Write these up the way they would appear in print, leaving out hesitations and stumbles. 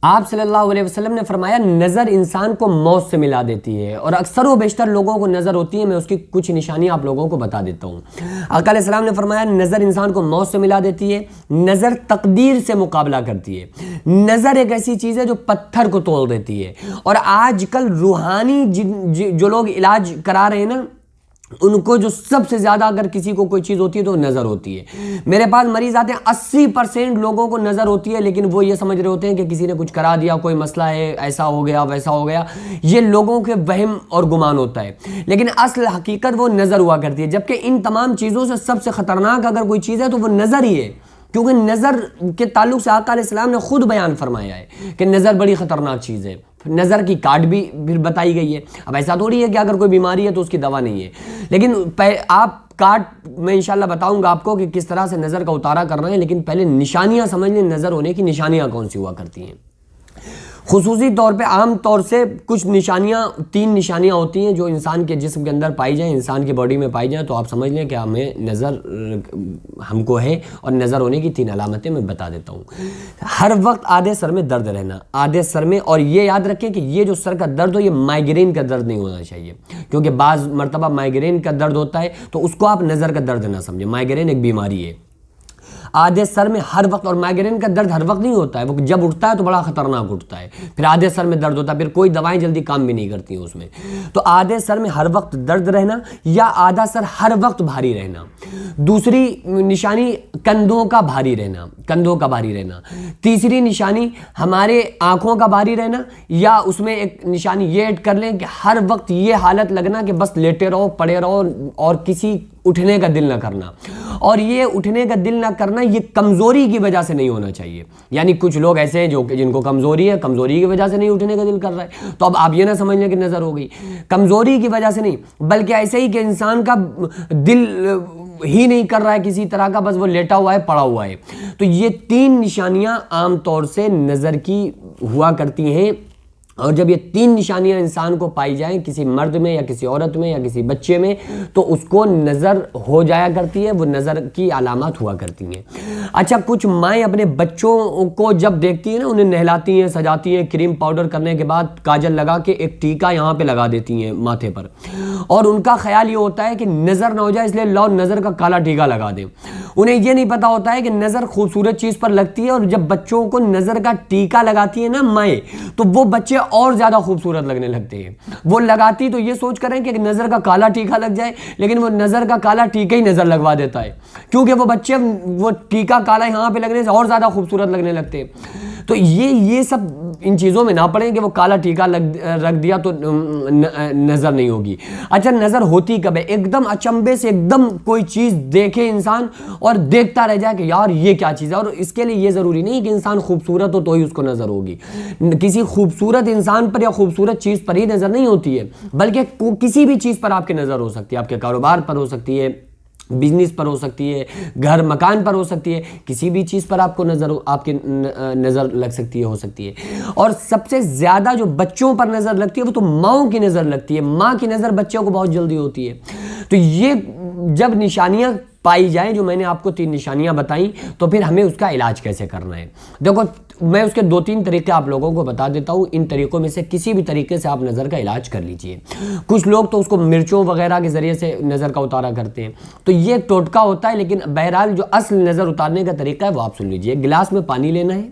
آپ صلی اللہ علیہ وسلم نے فرمایا نظر انسان کو موت سے ملا دیتی ہے، اور اکثر و بیشتر لوگوں کو نظر ہوتی ہے، میں اس کی کچھ نشانیاں آپ لوگوں کو بتا دیتا ہوں۔ آقا علیہ السلام نے فرمایا نظر انسان کو موت سے ملا دیتی ہے، نظر تقدیر سے مقابلہ کرتی ہے، نظر ایک ایسی چیز ہے جو پتھر کو توڑ دیتی ہے۔ اور آج کل روحانی جو لوگ علاج کرا رہے ہیں نا، ان کو جو سب سے زیادہ اگر کسی کو کوئی چیز ہوتی ہے تو نظر ہوتی ہے۔ میرے پاس مریض آتے ہیں 80% لوگوں کو نظر ہوتی ہے، لیکن وہ یہ سمجھ رہے ہوتے ہیں کہ کسی نے کچھ کرا دیا، کوئی مسئلہ ہے، ایسا ہو گیا ویسا ہو گیا۔ یہ لوگوں کے وہم اور گمان ہوتا ہے، لیکن اصل حقیقت وہ نظر ہوا کرتی ہے۔ جبکہ ان تمام چیزوں سے سب سے خطرناک اگر کوئی چیز ہے تو وہ نظر ہی ہے، کیونکہ نظر کے تعلق سے آقا علیہ السلام نے خود بیان فرمایا ہے کہ نظر بڑی خطرناک چیز ہے۔ نظر کی کاٹ بھی پھر بتائی گئی ہے۔ اب ایسا تھوڑی ہے کہ اگر کوئی بیماری ہے تو اس کی دوا نہیں ہے، لیکن آپ کاٹ میں انشاءاللہ بتاؤں گا آپ کو کہ کس طرح سے نظر کا اتارا کرنا ہے، لیکن پہلے نشانیاں سمجھ لیں، نظر ہونے کی نشانیاں کون سی ہوا کرتی ہیں۔ خصوصی طور پہ عام طور سے کچھ نشانیاں، 3 نشانیاں ہوتی ہیں جو انسان کے جسم کے اندر پائی جائیں، انسان کی باڈی میں پائی جائیں، تو آپ سمجھ لیں کہ ہمیں نظر ہم کو ہے۔ اور نظر ہونے کی 3 علامتیں میں بتا دیتا ہوں۔ ہر وقت آدھے سر میں درد رہنا، آدھے سر میں، اور یہ یاد رکھیں کہ یہ جو سر کا درد ہو یہ مائیگرین کا درد نہیں ہونا چاہیے، کیونکہ بعض مرتبہ مائیگرین کا درد ہوتا ہے تو اس کو آپ نظر کا درد نہ سمجھیں۔ مائیگرین ایک بیماری ہے۔ آدھے سر میں ہر وقت، اور مائیگرین کا درد ہر وقت نہیں ہوتا ہے، وہ جب اٹھتا ہے تو بڑا خطرناک اٹھتا ہے، پھر آدھے سر میں درد ہوتا ہے، پھر کوئی دوائیں جلدی کام بھی نہیں کرتی ہیں اس میں۔ تو آدھے سر میں ہر وقت درد رہنا یا آدھا سر ہر وقت بھاری رہنا۔ دوسری نشانی کندھوں کا بھاری رہنا، کندھوں کا بھاری رہنا۔ تیسری نشانی ہمارے آنکھوں کا بھاری رہنا، یا اس میں ایک نشانی یہ ایڈ کر لیں کہ ہر وقت یہ حالت لگنا کہ بس لیٹے رہو، پڑے رہو، اور کسی اٹھنے کا دل نہ کرنا۔ اور یہ اٹھنے کا دل نہ کرنا یہ کمزوری کی وجہ سے نہیں ہونا چاہیے، یعنی کچھ لوگ ایسے ہیں جن کو کمزوری ہے، کمزوری کی وجہ سے نہیں اٹھنے کا دل کر رہا ہے، تو اب آپ یہ نہ سمجھ لیں کہ نظر ہو گئی۔ کمزوری کی وجہ سے نہیں، بلکہ ایسے ہی کہ انسان کا دل ہی نہیں کر رہا ہے کسی طرح کا، بس وہ لیٹا ہوا ہے، پڑا ہوا ہے۔ تو یہ 3 نشانیاں عام طور سے نظر کی ہوا کرتی ہیں، اور جب یہ 3 نشانیاں انسان کو پائی جائیں کسی مرد میں یا کسی عورت میں یا کسی بچے میں، تو اس کو نظر ہو جایا کرتی ہے، وہ نظر کی علامات ہوا کرتی ہیں۔ اچھا، کچھ مائیں اپنے بچوں کو جب دیکھتی ہیں نا، انہیں نہلاتی ہیں، سجاتی ہیں، کریم پاؤڈر کرنے کے بعد کاجل لگا کے ایک ٹیکا یہاں پہ لگا دیتی ہیں ماتھے پر، اور ان کا خیال یہ ہوتا ہے کہ نظر نہ ہو جائے، اس لیے لاؤ نظر کا کالا ٹیکا لگا دیں۔ انہیں یہ نہیں پتا ہوتا ہے کہ نظر خوبصورت چیز پر لگتی ہے، اور جب بچوں کو نظر کا ٹیکا لگاتی ہے نا مائیں، تو وہ بچے اور زیادہ خوبصورت لگنے لگتے ہیں۔ وہ لگاتی تو یہ سوچ کریں کہ نظر کا کالا ٹیکا لگ جائے، لیکن وہ نظر کا کالا ٹیکا ہی نظر لگوا دیتا ہے، کیونکہ وہ بچے وہ ٹیکا کالا یہاں پہ لگنے سے اور زیادہ خوبصورت لگنے لگتے ہیں۔ تو یہ سب ان چیزوں میں نہ پڑیں کہ وہ کالا ٹیکا رکھ دیا تو نظر نہیں ہوگی۔ اچھا، نظر ہوتی کب ہے؟ ایک دم اچنبے سے ایک دم کوئی چیز دیکھے انسان اور دیکھتا رہ جائے کہ یار یہ کیا چیز ہے، اور اس کے لیے یہ ضروری نہیں کہ انسان خوبصورت ہو تو ہی اس کو نظر ہوگی۔ کسی خوبصورت انسان پر یا خوبصورت چیز پر ہی نظر نہیں ہوتی ہے، بلکہ کسی بھی چیز پر آپ کی نظر ہو سکتی ہے، آپ کے کاروبار پر ہو سکتی ہے، بزنس پر ہو سکتی ہے، گھر مکان پر ہو سکتی ہے، کسی بھی چیز پر آپ کی نظر لگ سکتی ہے، ہو سکتی ہے۔ اور سب سے زیادہ جو بچوں پر نظر لگتی ہے وہ تو ماؤں کی نظر لگتی ہے، ماں کی نظر بچوں کو بہت جلدی ہوتی ہے۔ تو یہ جب نشانیاں پائی جائیں، جو میں نے آپ کو 3 نشانیاں بتائیں، تو پھر ہمیں اس کا علاج کیسے کرنا ہے؟ دیکھو، میں اس کے 2-3 طریقے آپ لوگوں کو بتا دیتا ہوں، ان طریقوں میں سے کسی بھی طریقے سے آپ نظر کا علاج کر لیجئے۔ کچھ لوگ تو اس کو مرچوں وغیرہ کے ذریعے سے نظر کا اتارا کرتے ہیں، تو یہ ایک ٹوٹکا ہوتا ہے، لیکن بہرحال جو اصل نظر اتارنے کا طریقہ ہے وہ آپ سن لیجئے۔ گلاس میں پانی لینا ہے،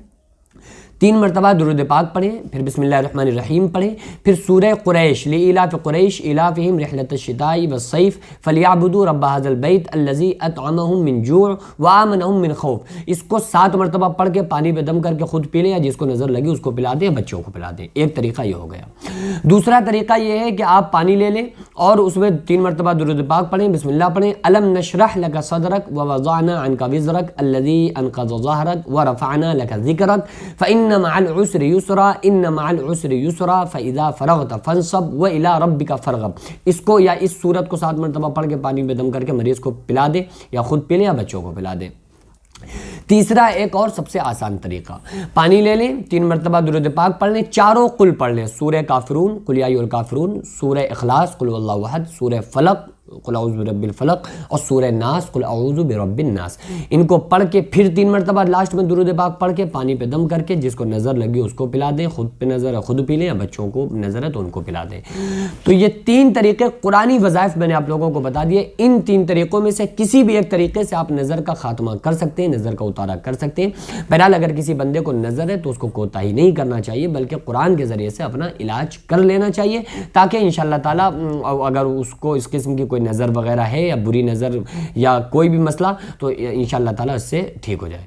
3 مرتبہ درود پاک پڑھیں، پھر بسم اللہ الرحمن الرحیم پڑھیں، پھر سورہ قریش، لإلاف قریش إلافهم رحلة الشتاء والصيف فليعبدوا رب هذا البيت الذي أطعمهم من جوع وآمنهم من خوف۔ اس کو 7 مرتبہ پڑھ کے پانی پہ دم کر کے خود پی لیں، یا جس کو نظر لگی اس کو پلا دیں، بچوں کو پلا دیں۔ ایک طریقہ یہ ہو گیا۔ دوسرا طریقہ یہ ہے کہ آپ پانی لے لیں اور اس میں 3 مرتبہ درود پاک پڑھیں، بسم اللہ پڑھیں، ألم نشرح لك صدرك ووضعنا عنك وزرك الذي أنقض ظهرك ورفعنا لك ذكرك فإن مع العسر يسرا ان مع العسر يسرا فاذا فرغت فانصب والى ربك فارغب۔ اس کو یا اس سورت کو 7 مرتبہ پڑھ کے پانی میں دم کر کے مریض کو پلا دے، یا خود پی لیں یا بچوں کو پلا دے۔ تیسرا ایک اور سب سے آسان طریقہ، پانی لے لیں، 3 مرتبہ درود پاک پڑھ لیں، چاروں قل پڑھ لیں، سورہ کافرون، قل یا ایھا الکافرون، سورہ اخلاص، قل ھو اللہ احد، سورہ فلق، قل اعوذ برب الفلق اور سورہ ناس قل اعوذ برب الناس. ان کو پڑھ کے پھر 3 مرتبہ لاسٹ میں درود پاک پڑھ کے پانی پہ دم کر کے جس کو نظر لگی اس کو پلا دیں, خود پہ نظر ہے خود پی لیں, یا بچوں کو نظر ہے تو ان کو پلا دیں. تو یہ 3 طریقے قرآنی وظائف میں نے آپ لوگوں کو بتا دیے. ان 3 طریقوں میں سے کسی بھی ایک طریقے سے آپ نظر کا خاتمہ کر سکتے ہیں, نظر کا اتارا کر سکتے ہیں. بہرحال اگر کسی بندے کو نظر ہے تو اس کو کوتاہی نہیں کرنا چاہیے, بلکہ قرآن کے ذریعے سے اپنا علاج کر لینا چاہیے, تاکہ انشاءاللہ تعالیٰ اگر اس کو اس قسم کی کوئی نظر وغیرہ ہے یا بری نظر یا کوئی بھی مسئلہ, تو انشاءاللہ تعالیٰ اس سے ٹھیک ہو جائے.